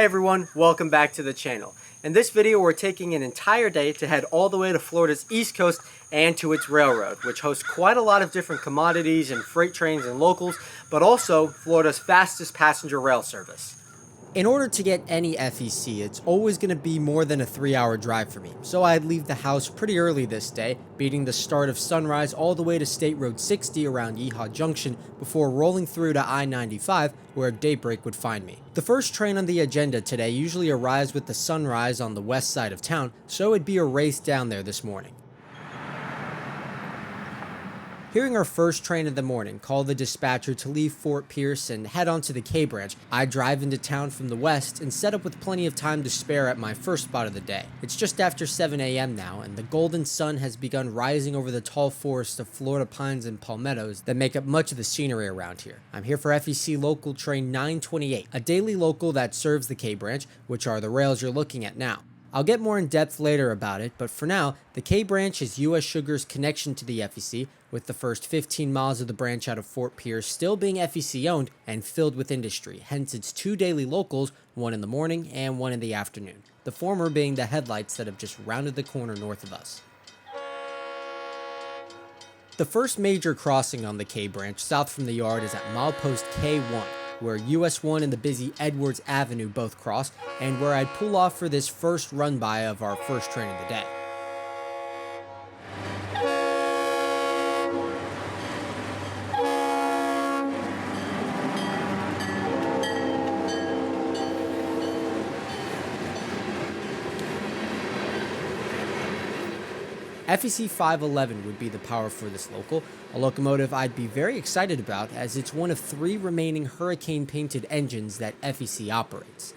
Hey everyone, welcome back to the channel. In this video we're taking an entire day to head all the way to Florida's East Coast and to its railroad, which hosts quite a lot of different commodities and freight trains and locals, but also Florida's fastest passenger rail service. In order to get any FEC, it's always going to be more than a 3-hour drive for me, so I'd leave the house pretty early this day, beating the start of sunrise all the way to State Road 60 around Yeehaw Junction before rolling through to I-95 where daybreak would find me. The first train on the agenda today usually arrives with the sunrise on the west side of town, so it'd be a race down there this morning. Hearing our first train of the morning call the dispatcher to leave Fort Pierce and head on to the K branch, I drive into town from the west and set up with plenty of time to spare at my first spot of the day. It's just after 7 a.m. now, and the golden sun has begun rising over the tall forest of Florida pines and palmettos that make up much of the scenery around here. I'm here for FEC local train 928, a daily local that serves the K branch, which are the rails you're looking at now. I'll get more in depth later about it, but for now, the K branch is US Sugar's connection to the FEC, with the first 15 miles of the branch out of Fort Pierce still being FEC owned and filled with industry, hence its two daily locals, one in the morning and one in the afternoon, the former being the headlights that have just rounded the corner north of us. The first major crossing on the K branch south from the yard is at milepost K1, where US 1 and the busy Edwards Avenue both cross, and where I'd pull off for this first run-by of our first train of the day. FEC 511 would be the power for this local, a locomotive I'd be very excited about as it's one of 3 remaining hurricane-painted engines that FEC operates.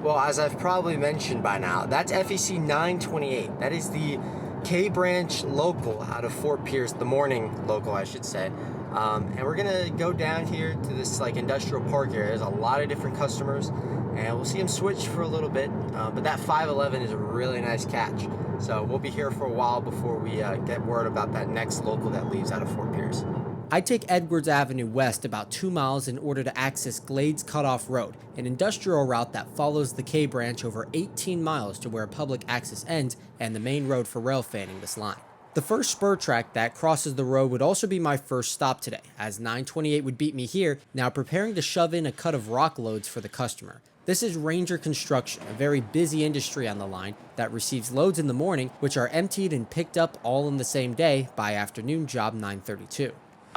Well, as I've probably mentioned by now, that's FEC 928. That is the K branch local out of Fort Pierce, the morning local I should say, and we're gonna go down here to this industrial park area. There's a lot of different customers and we'll see them switch for a little bit, but that 511 is a really nice catch, so we'll be here for a while before we get word about that next local that leaves out of Fort Pierce. I take Edwards Avenue west about 2 miles in order to access Glades Cutoff Road, an industrial route that follows the K branch over 18 miles to where public access ends and the main road for railfanning this line. The first spur track that crosses the road would also be my first stop today, as 928 would beat me here, now preparing to shove in a cut of rock loads for the customer. This is Ranger Construction, a very busy industry on the line that receives loads in the morning, which are emptied and picked up all in the same day by afternoon job 932.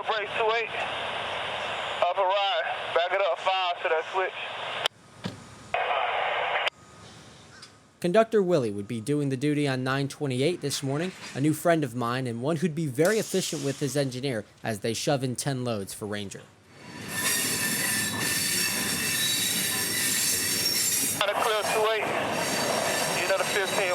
Brake 28, upper right, back it up 5 to that switch. Conductor Willie would be doing the duty on 928 this morning, a new friend of mine and one who'd be very efficient with his engineer as they shove in 10 loads for Ranger. Trying to clear 28, another 15, 15.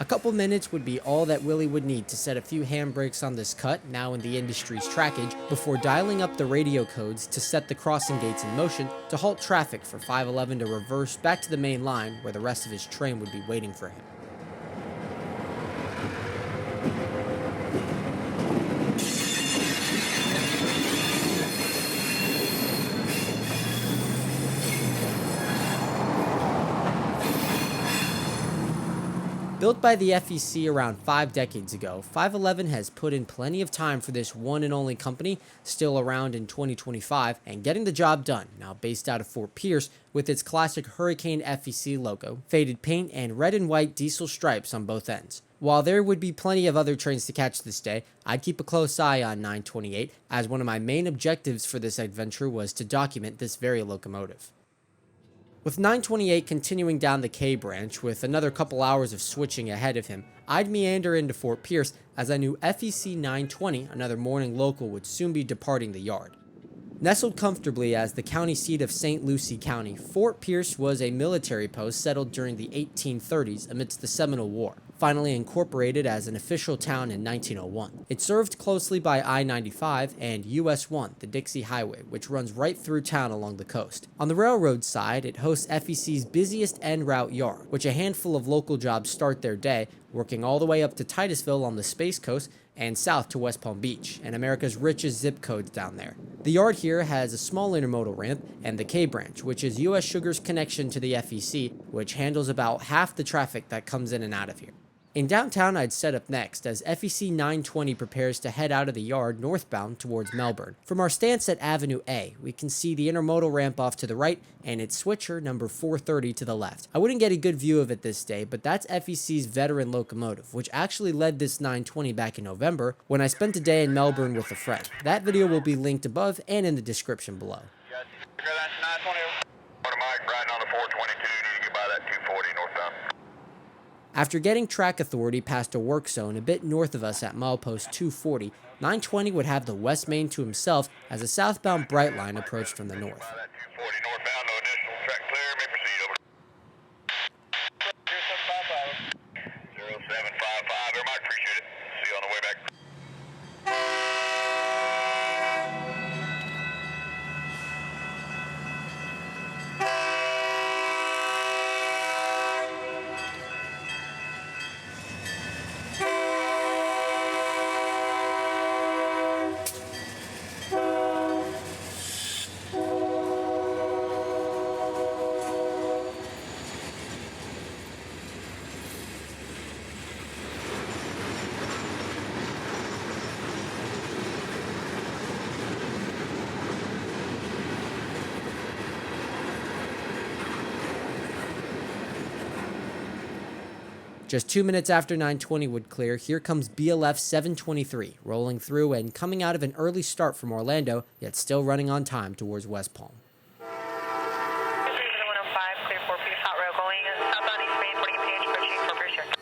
A couple minutes would be all that Willie would need to set a few handbrakes on this cut, now in the industry's trackage, before dialing up the radio codes to set the crossing gates in motion to halt traffic for 511 to reverse back to the main line where the rest of his train would be waiting for him. Built by the FEC around 5 decades ago, 511 has put in plenty of time for this one and only company, still around in 2025, and getting the job done, now based out of Fort Pierce, with its classic Hurricane FEC logo, faded paint, and red and white diesel stripes on both ends. While there would be plenty of other trains to catch this day, I'd keep a close eye on 928, as one of my main objectives for this adventure was to document this very locomotive. With 928 continuing down the K branch with another couple hours of switching ahead of him, I'd meander into Fort Pierce as I knew FEC 920, another morning local, would soon be departing the yard. Nestled comfortably as the county seat of St. Lucie County, Fort Pierce was a military post settled during the 1830s amidst the Seminole War, finally incorporated as an official town in 1901. It served closely by I-95 and US 1, the Dixie Highway, which runs right through town along the coast. On the railroad side, it hosts FEC's busiest en route yard, which a handful of local jobs start their day, working all the way up to Titusville on the Space Coast and south to West Palm Beach, and America's richest zip codes down there. The yard here has a small intermodal ramp and the K branch, which is US Sugar's connection to the FEC, which handles about half the traffic that comes in and out of here. In downtown, I'd set up next as FEC 920 prepares to head out of the yard northbound towards Melbourne. From our stance at Avenue A, we can see the intermodal ramp off to the right and its switcher number 430 to the left. I wouldn't get a good view of it this day, but that's FEC's veteran locomotive, which actually led this 920 back in November when I spent a day in Melbourne with a friend. That video will be linked above and in the description below. After getting track authority past a work zone a bit north of us at milepost 240, 920 would have the West Main to himself as a southbound Brightline approached from the north. Just 2 minutes after 920 would clear, here comes BLF 723, rolling through and coming out of an early start from Orlando, yet still running on time towards West Palm. 105, clear 4 Pierce, hot rail going, southbound East Main, 40 PH, approaching 4 Pierce here.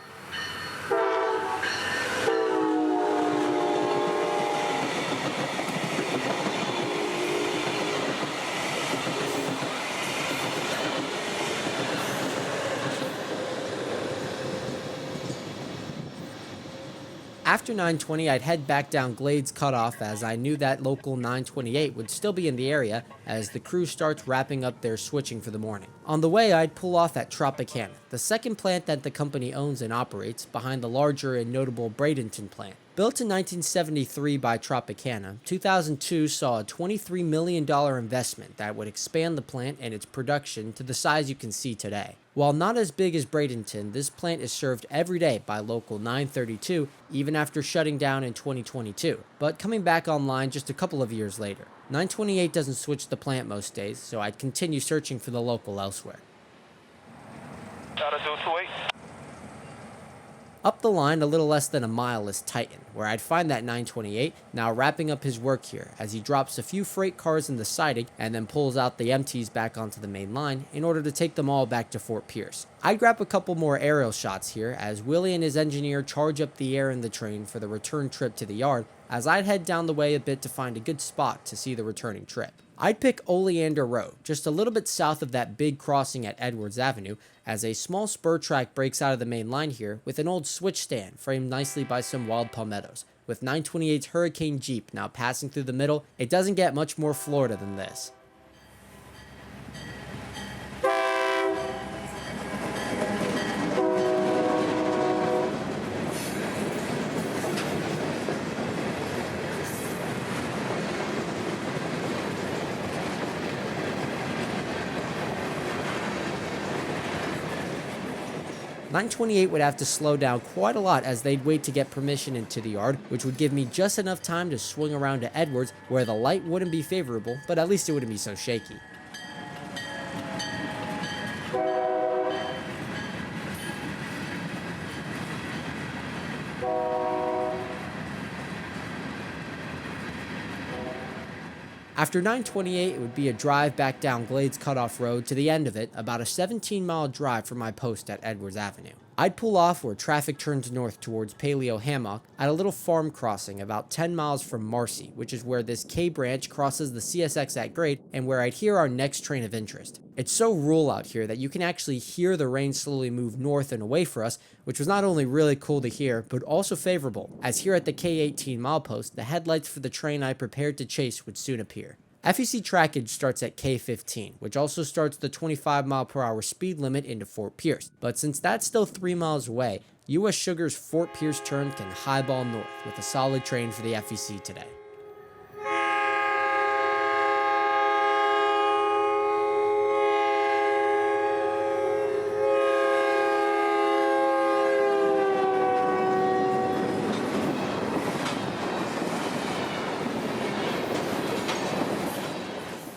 920, I'd head back down Glades Cutoff as I knew that local 928 would still be in the area as the crew starts wrapping up their switching for the morning. On the way, I'd pull off at Tropicana, the second plant that the company owns and operates behind the larger and notable Bradenton plant. Built in 1973 by Tropicana, 2002 saw a $23 million investment that would expand the plant and its production to the size you can see today. While not as big as Bradenton, this plant is served every day by local 932, even after shutting down in 2022, but coming back online just a couple of years later. 928 doesn't switch the plant most days, so I'd continue searching for the local elsewhere. Up the line a little less than a mile is Titan, where I'd find that 928 now wrapping up his work here as he drops a few freight cars in the siding and then pulls out the empties back onto the main line in order to take them all back to Fort Pierce. I'd grab a couple more aerial shots here as Willie and his engineer charge up the air in the train for the return trip to the yard as I'd head down the way a bit to find a good spot to see the returning trip. I'd pick Oleander Road, just a little bit south of that big crossing at Edwards Avenue, as a small spur track breaks out of the main line here with an old switch stand framed nicely by some wild palmettos. With 928's Hurricane Jeep now passing through the middle, it doesn't get much more Florida than this. .928 would have to slow down quite a lot as they'd wait to get permission into the yard, which would give me just enough time to swing around to Edwards where the light wouldn't be favorable, but at least it wouldn't be so shaky. After 928, it would be a drive back down Glades Cutoff Road to the end of it, about a 17-mile drive from my post at Edwards Avenue. I'd pull off where traffic turns north towards Paleo Hammock at a little farm crossing about 10 miles from Marcy, which is where this K branch crosses the CSX at grade and where I'd hear our next train of interest. It's so rural out here that you can actually hear the rain slowly move north and away for us, which was not only really cool to hear, but also favorable, as here at the K18 milepost, the headlights for the train I prepared to chase would soon appear. FEC trackage starts at K15, which also starts the 25-mile-per-hour speed limit into Fort Pierce. But since that's still 3 miles away, US Sugar's Fort Pierce turn can highball north with a solid train for the FEC today.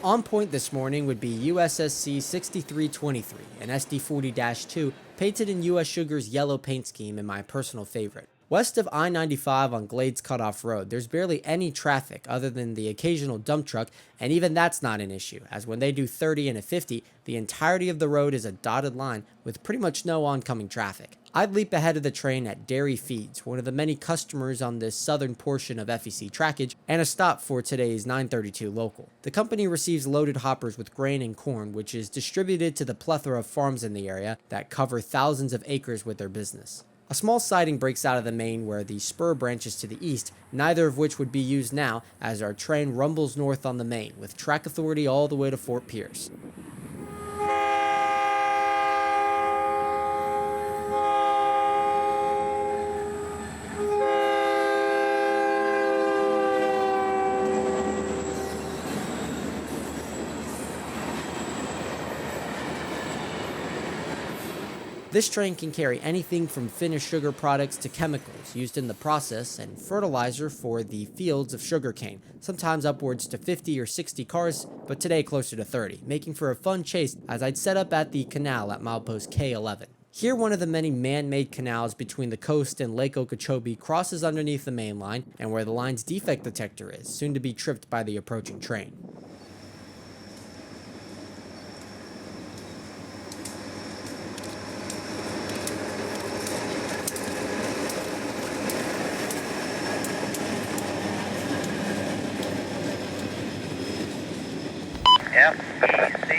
On point this morning would be USSC 6323, an SD40-2, painted in US Sugar's yellow paint scheme and my personal favorite. West of I-95 on Glades Cutoff Road, there's barely any traffic other than the occasional dump truck, and even that's not an issue, as when they do 30 and a 50, the entirety of the road is a dotted line with pretty much no oncoming traffic. I'd leap ahead of the train at Dairy Feeds, one of the many customers on this southern portion of FEC trackage, and a stop for today's 932 local. The company receives loaded hoppers with grain and corn, which is distributed to the plethora of farms in the area that cover thousands of acres with their business. A small siding breaks out of the main where the spur branches to the east, neither of which would be used now as our train rumbles north on the main, with track authority all the way to Fort Pierce. This train can carry anything from finished sugar products to chemicals used in the process and fertilizer for the fields of sugarcane, sometimes upwards to 50 or 60 cars, but today closer to 30, making for a fun chase as I'd set up at the canal at milepost K11. Here, one of the many man-made canals between the coast and Lake Okeechobee crosses underneath the main line and where the line's defect detector is, soon to be tripped by the approaching train. FEC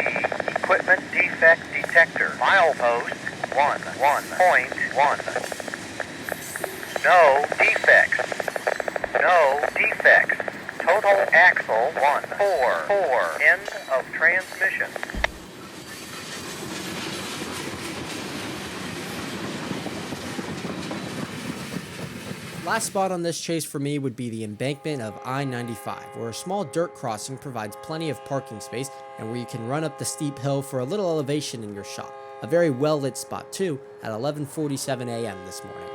Equipment Defect Detector. Milepost 1.1. No defects. No defects. Total axle 1.4. End of transmission. Last spot on this chase for me would be the embankment of I-95, where a small dirt crossing provides plenty of parking space and where you can run up the steep hill for a little elevation in your shot. A very well-lit spot too, at 11:47 a.m. this morning.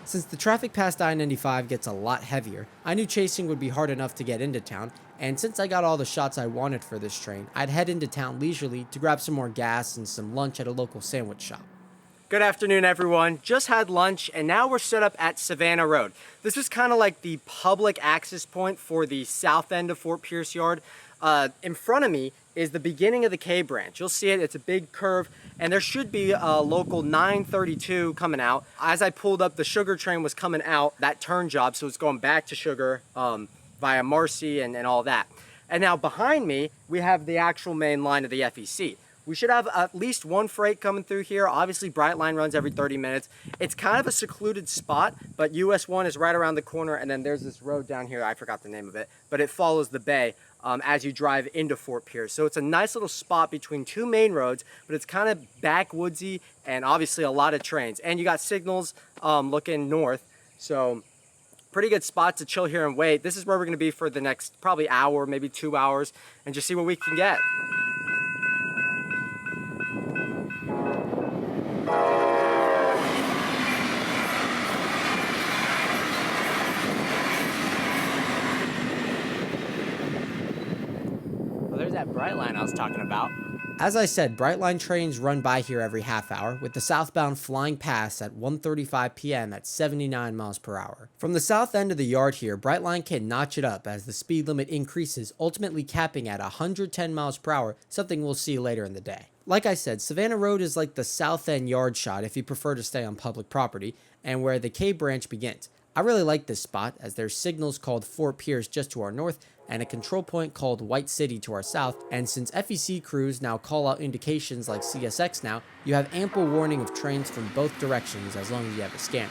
Since the traffic past I-95 gets a lot heavier, I knew chasing would be hard enough to get into town, and since I got all the shots I wanted for this train, I'd head into town leisurely to grab some more gas and some lunch at a local sandwich shop. Good afternoon, everyone. Just had lunch, and now we're set up at Savannah Road. This is kind of like the public access point for the south end of Fort Pierce Yard. In front of me is the beginning of the K branch. You'll see it, it's a big curve, and there should be a local 932 coming out. As I pulled up, the Sugar train was coming out, that turn job, so it's going back to Sugar via Marcy and all that. And now behind me, we have the actual main line of the FEC. We should have at least one freight coming through here. Obviously, Brightline runs every 30 minutes. It's kind of a secluded spot, but US 1 is right around the corner, and then there's this road down here, I forgot the name of it, but it follows the bay as you drive into Fort Pierce. So it's a nice little spot between two main roads, but it's kind of backwoodsy and obviously a lot of trains. And you got signals looking north, so pretty good spot to chill here and wait. This is where we're gonna be for the next probably hour, maybe 2 hours, and just see what we can get. Brightline I was talking about. As I said, Brightline trains run by here every half hour, with the southbound flying past at 1:35 p.m. at 79 miles per hour. From the south end of the yard here, Brightline can notch it up as the speed limit increases, ultimately capping at 110 miles per hour, something we'll see later in the day. Like I said, Savannah Road is like the south end yard shot if you prefer to stay on public property, and where the K branch begins. I really like this spot, as there's signals called Fort Pierce just to our north, and a control point called White City to our south, and since FEC crews now call out indications like CSX now, you have ample warning of trains from both directions as long as you have a scanner.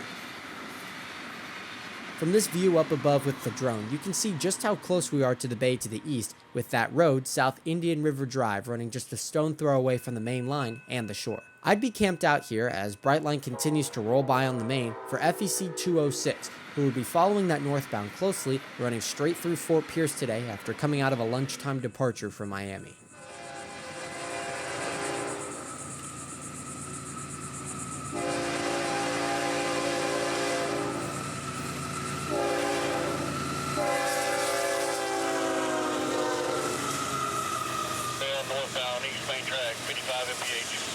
From this view up above with the drone, you can see just how close we are to the bay to the east, with that road, South Indian River Drive, running just a stone throw away from the main line and the shore. I'd be camped out here as Brightline continues to roll by on the main for FEC 206, who would be following that northbound closely, running straight through Fort Pierce today after coming out of a lunchtime departure from Miami. Northbound East Main Track, 55 mph.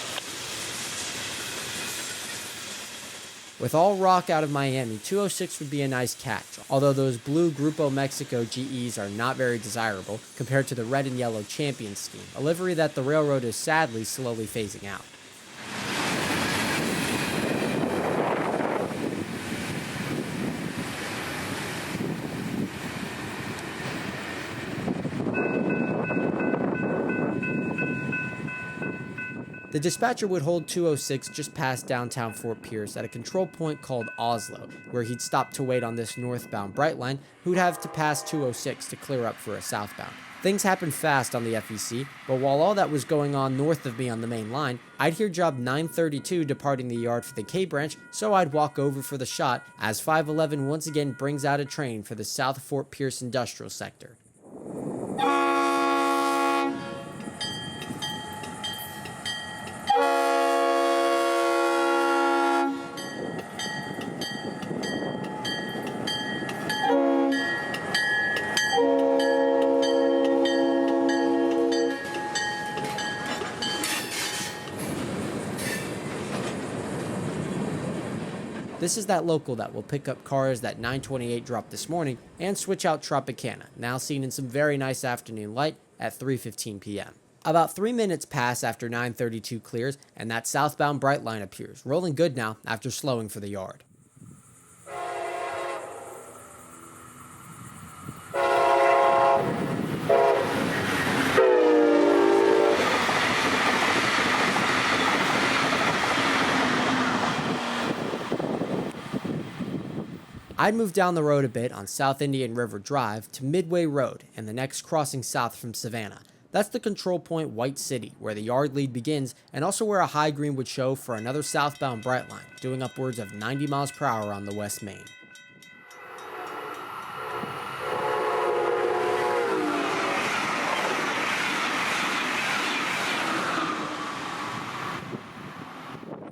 With all rock out of Miami, 206 would be a nice catch, although those blue Grupo Mexico GEs are not very desirable compared to the red and yellow Champion scheme, a livery that the railroad is sadly slowly phasing out. The dispatcher would hold 206 just past downtown Fort Pierce at a control point called Oslo, where he'd stop to wait on this northbound Brightline, who'd have to pass 206 to clear up for a southbound. Things happen fast on the FEC, but while all that was going on north of me on the main line, I'd hear job 932 departing the yard for the K branch, so I'd walk over for the shot as 511 once again brings out a train for the South Fort Pierce industrial sector. This is that local that will pick up cars that 928 dropped this morning and switch out Tropicana, now seen in some very nice afternoon light at 3:15 p.m. About 3 minutes pass after 932 clears and that southbound Brightline appears, rolling good now after slowing for the yard. I'd move down the road a bit on South Indian River Drive to Midway Road and the next crossing south from Savannah. That's the control point White City, where the yard lead begins and also where a high green would show for another southbound Brightline, doing upwards of 90 miles per hour on the West Main.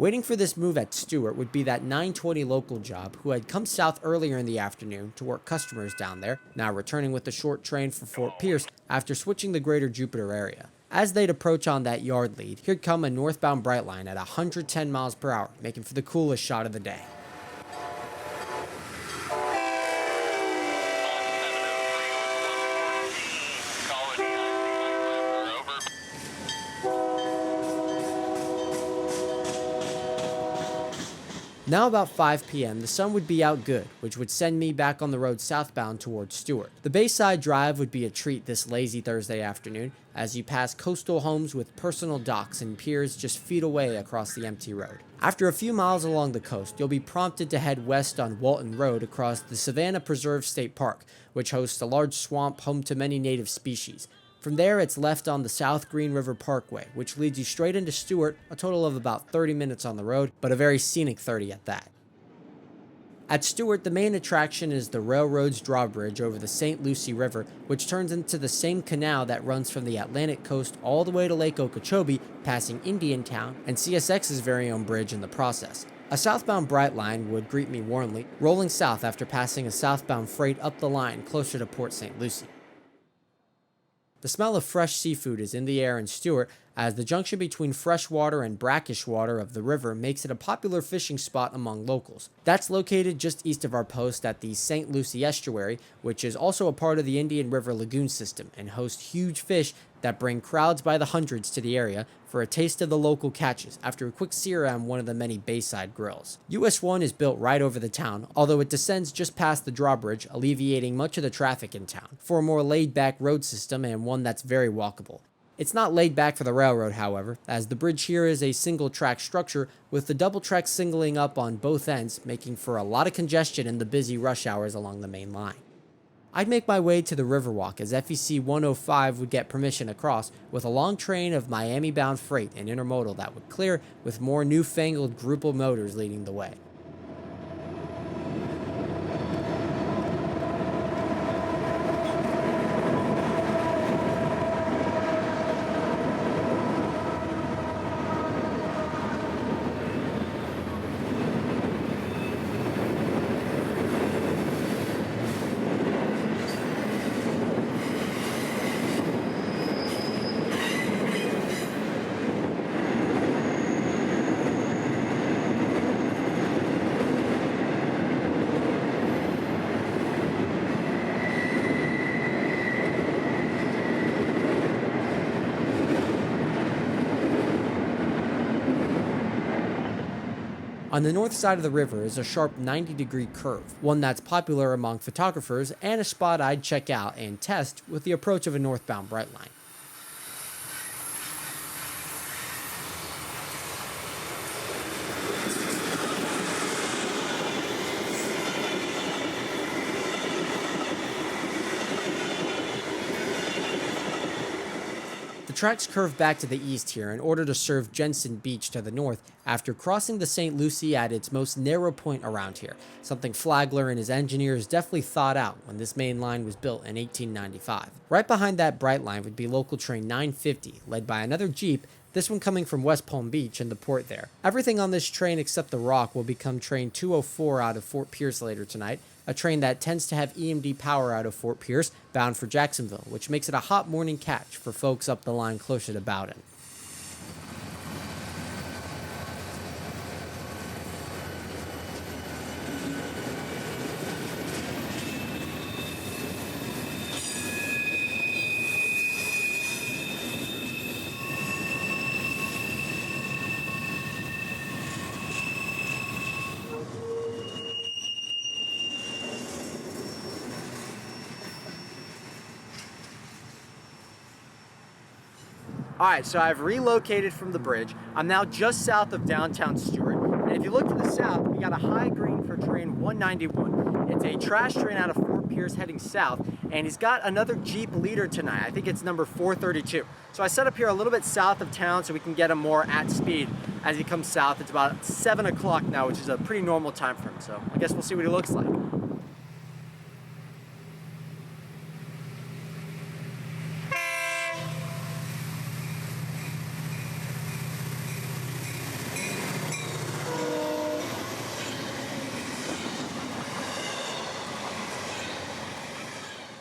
Waiting for this move at Stewart would be that 920 local job who had come south earlier in the afternoon to work customers down there, now returning with the short train for Fort Pierce after switching the greater Jupiter area. As they'd approach on that yard lead, here'd come a northbound Brightline at 110 miles per hour, making for the coolest shot of the day. Now about 5 p.m., the sun would be out good, which would send me back on the road southbound towards Stewart. The Bayside Drive would be a treat this lazy Thursday afternoon, as you pass coastal homes with personal docks and piers just feet away across the empty road. After a few miles along the coast, you'll be prompted to head west on Walton Road across the Savannah Preserve State Park, which hosts a large swamp home to many native species. From there, it's left on the South Green River Parkway, which leads you straight into Stewart, a total of about 30 minutes on the road, but a very scenic 30 at that. At Stewart, the main attraction is the railroad's drawbridge over the St. Lucie River, which turns into the same canal that runs from the Atlantic coast all the way to Lake Okeechobee, passing Indiantown, and CSX's very own bridge in the process. A southbound Brightline would greet me warmly, rolling south after passing a southbound freight up the line closer to Port St. Lucie. The smell of fresh seafood is in the air in Stewart, as the junction between freshwater and brackish water of the river makes it a popular fishing spot among locals. That's located just east of our post at the St. Lucie Estuary, which is also a part of the Indian River Lagoon system and hosts huge fish that bring crowds by the hundreds to the area for a taste of the local catches after a quick sear on one of the many Bayside grills. US 1 is built right over the town, although it descends just past the drawbridge, alleviating much of the traffic in town, for a more laid-back road system and one that's very walkable. It's not laid back for the railroad, however, as the bridge here is a single-track structure with the double track singling up on both ends, making for a lot of congestion in the busy rush hours along the main line. I'd make my way to the Riverwalk as FEC 105 would get permission across, with a long train of Miami-bound freight and intermodal that would clear with more newfangled Grupo motors leading the way. On the north side of the river is a sharp 90-degree curve, one that's popular among photographers and a spot I'd check out and test with the approach of a northbound Brightline. The tracks curve back to the east here in order to serve Jensen Beach to the north after crossing the St. Lucie at its most narrow point around here, something Flagler and his engineers definitely thought out when this main line was built in 1895. Right behind that Brightline would be local train 950, led by another Jeep, this one coming from West Palm Beach and the port there. Everything on this train except the rock will become train 204 out of Fort Pierce later tonight, a train that tends to have EMD power out of Fort Pierce, bound for Jacksonville, which makes it a hot morning catch for folks up the line closer to Bowden. Alright, so I've relocated from the bridge. I'm now just south of downtown Stewart. And if you look to the south, we got a high green for train 191. It's a trash train out of Fort Pierce heading south, and he's got another Jeep leader tonight. I think it's number 432. So I set up here a little bit south of town so we can get him more at speed as he comes south. It's about 7 o'clock now, which is a pretty normal time for him. So I guess we'll see what he looks like.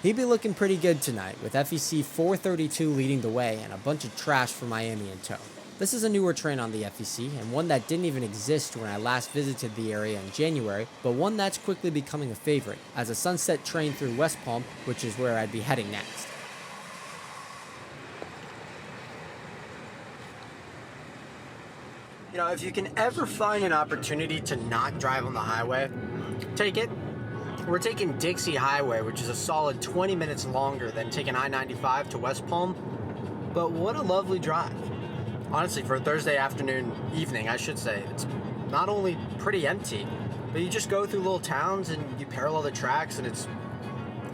He'd be looking pretty good tonight, with FEC 432 leading the way and a bunch of trash for Miami in tow. This is a newer train on the FEC, and one that didn't even exist when I last visited the area in January, but one that's quickly becoming a favorite, as a sunset train through West Palm, which is where I'd be heading next. You know, if you can ever find an opportunity to not drive on the highway, take it. We're taking Dixie Highway, which is a solid 20 minutes longer than taking I-95 to West Palm, but what a lovely drive. Honestly, for a Thursday afternoon, evening, I should say, it's not only pretty empty, but you just go through little towns and you parallel the tracks, and it's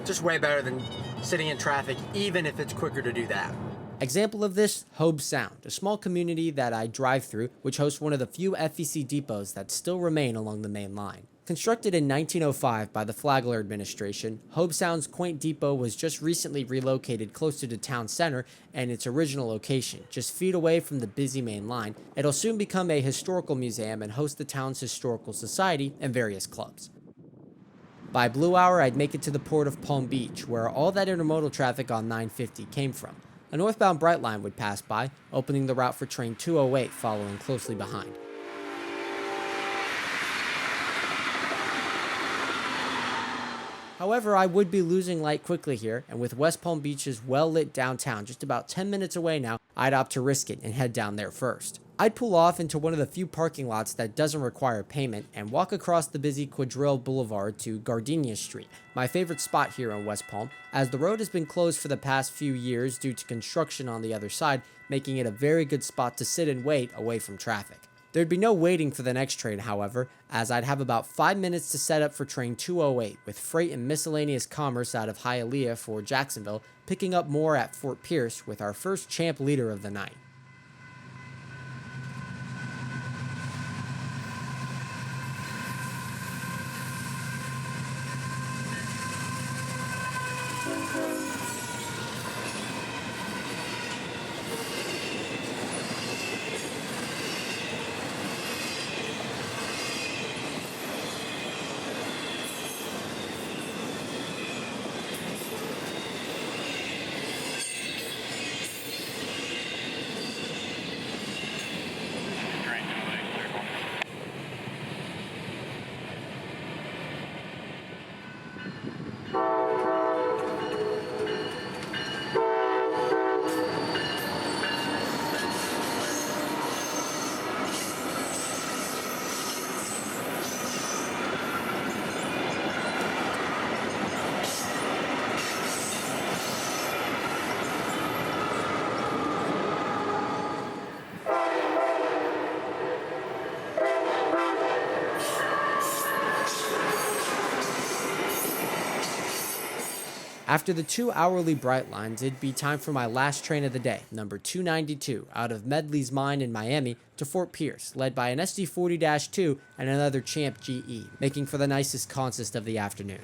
just way better than sitting in traffic, even if it's quicker to do that. Example of this, Hobe Sound, a small community that I drive through, which hosts one of the few FEC depots that still remain along the main line. Constructed in 1905 by the Flagler administration, Hobe Sound's Quaint Depot was just recently relocated closer to town center and its original location, just feet away from the busy main line. It'll soon become a historical museum and host the town's historical society and various clubs. By Blue Hour, I'd make it to the port of Palm Beach, where all that intermodal traffic on 950 came from. A northbound Brightline would pass by, opening the route for train 208 following closely behind. However, I would be losing light quickly here, and with West Palm Beach's well-lit downtown just about 10 minutes away now, I'd opt to risk it and head down there first. I'd pull off into one of the few parking lots that doesn't require payment and walk across the busy Quadrille Boulevard to Gardenia Street, my favorite spot here in West Palm, as the road has been closed for the past few years due to construction on the other side, making it a very good spot to sit and wait away from traffic. There'd be no waiting for the next train, however, as I'd have about 5 minutes to set up for train 208 with freight and miscellaneous commerce out of Hialeah for Jacksonville, picking up more at Fort Pierce with our first champ leader of the night. After the 2 hourly Brightlines, it'd be time for my last train of the day, number 292, out of Medley's Mine in Miami to Fort Pierce, led by an SD40-2 and another Champ GE, making for the nicest consist of the afternoon.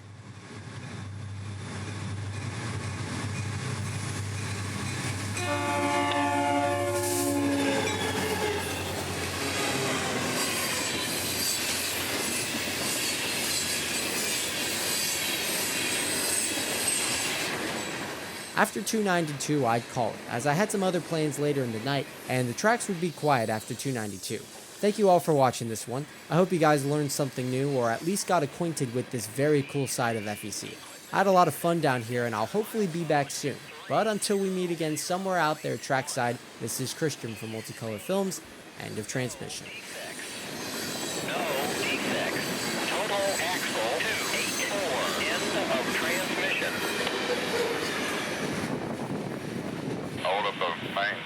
After 292, I'd call it, as I had some other plans later in the night, and the tracks would be quiet after 292. Thank you all for watching this one. I hope you guys learned something new, or at least got acquainted with this very cool side of FEC. I had a lot of fun down here, and I'll hopefully be back soon. But until we meet again somewhere out there trackside, this is Christian from Multicolor Films. End of transmission. No defects. Total axle 284. End of transmission. Hold up the bank.